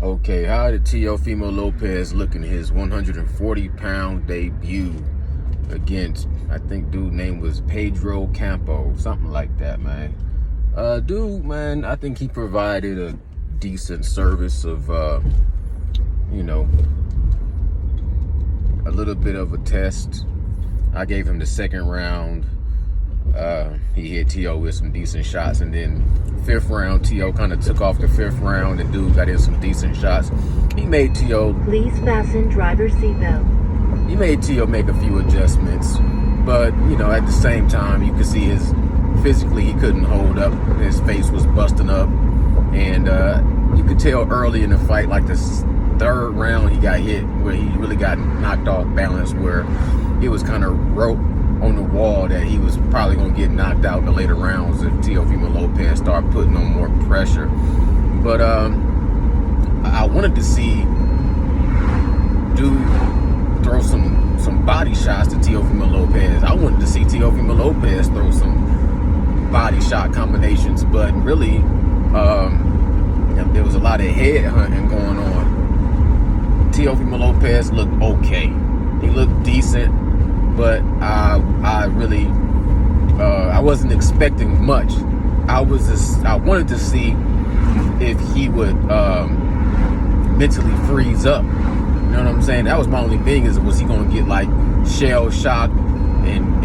Okay, how did Teofimo Lopez look in his 140-pound debut against, I think dude name was Pedro Campo, something like that, man. Dude, man, I think he provided a decent service of, you know, a little bit of a test. I gave him the second round. He hit T.O. with some decent shots, and then fifth round, T.O. kind of took off the fifth round, and dude got in some decent shots. He made T.O. Please fasten driver's seatbelt. He made T.O. make a few adjustments, but, you know, at the same time, you could see physically he couldn't hold up. His face was busting up, and you could tell early in the fight, like the third round, he got hit where he really got knocked off balance, where he was kind of wrote on the wall that he was probably going to get knocked out in the later rounds if Teofimo Lopez started putting on more pressure. But I wanted to see dude throw some body shots to Teofimo Lopez. I wanted to see Teofimo Lopez throw some body shot combinations, but really there was a lot of head hunting going on. Teofimo Lopez looked okay. He looked decent, but I really I wasn't expecting much. I wanted to see if he would mentally freeze up. You know what I'm saying? That was my only thing, was he going to get like shell shocked and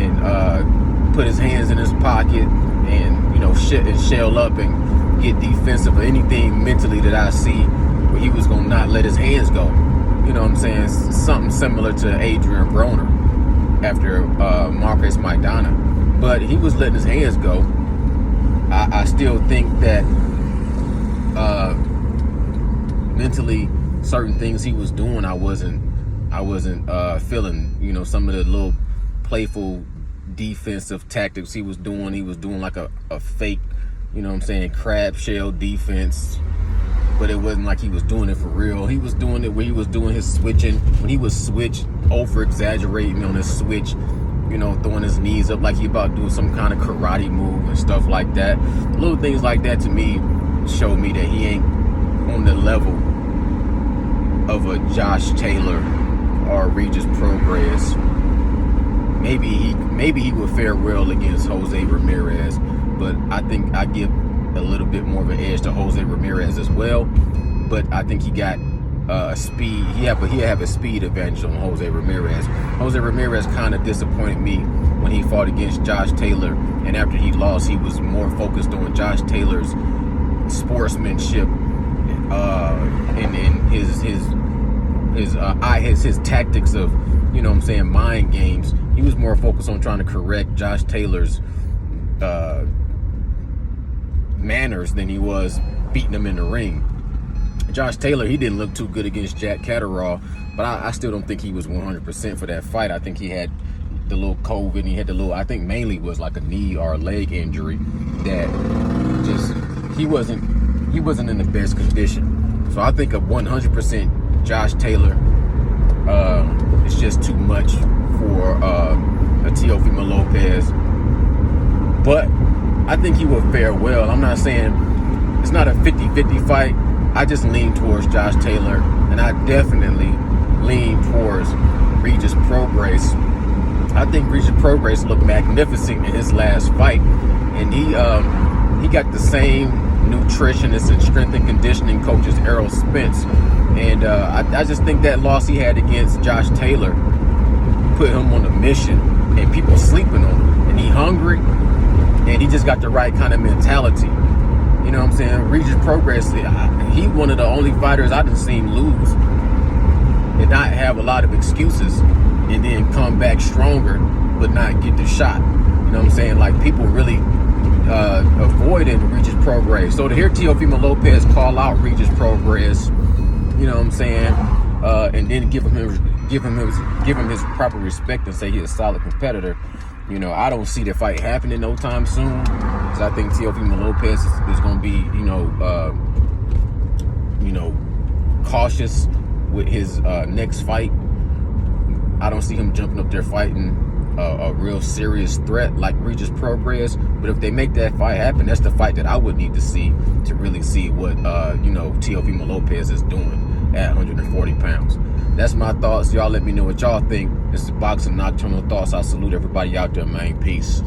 put his hands in his pocket and, you know, shell up and get defensive or anything mentally that I see where he was going to not let his hands go. You know what I'm saying? Something similar to Adrian Broner after Marcus Maidana. But he was letting his hands go. I still think that mentally certain things he was doing, I wasn't feeling. You know, some of the little playful defensive tactics he was doing. He was doing like a fake, you know what I'm saying, crab shell defense. But it wasn't like he was doing it for real. He was doing it where he was doing his switching. When he was over-exaggerating on his switch, you know, throwing his knees up like he about to do some kind of karate move and stuff like that. Little things like that to me show me that he ain't on the level of a Josh Taylor or Regis Prograis. Maybe he would fare well against Jose Ramirez, but I think I give a little bit more of an edge to Jose Ramirez as well. But I think he got speed. He have a speed advantage on Jose Ramirez. Jose Ramirez kind of disappointed me when he fought against Josh Taylor, and after he lost, he was more focused on Josh Taylor's sportsmanship and his tactics of, you know what I'm saying, mind games. He was more focused on trying to correct Josh Taylor's manners than he was beating him in the ring. Josh Taylor, he didn't look too good against Jack Catterall, but I still don't think he was 100% for that fight. I think he had the little COVID, and he had the little, I think mainly was like a knee or a leg injury that just, he wasn't in the best condition. So I think a 100% Josh Taylor is just too much for a Teofimo Lopez. But I think he will fare well. I'm not saying it's not a 50-50 fight. I just lean towards Josh Taylor, and I definitely lean towards Regis Prograis. I think Regis Prograis looked magnificent in his last fight, and he got the same nutritionist and strength and conditioning coach as Errol Spence. And I just think that loss he had against Josh Taylor put him on a mission, and people sleeping on him. And he hungry, and he just got the right kind of mentality. You know what I'm saying? Regis Prograis, he one of the only fighters I done seen lose and not have a lot of excuses and then come back stronger but not get the shot. You know what I'm saying? Like, people really avoided Regis Prograis. So to hear Teofimo Lopez call out Regis Prograis, you know what I'm saying, and then give him his proper respect and say he's a solid competitor, you know, I don't see the fight happening no time soon, because I think Teofimo Lopez is going to be, cautious with his next fight. I don't see him jumping up there fighting a real serious threat like Regis Progress. But if they make that fight happen, that's the fight that I would need to see to really see what Teofimo Lopez is doing at 140 pounds. That's my thoughts. Y'all let me know what y'all think. This is Boxing Nocturnal Thoughts. I salute everybody out there, man. Peace.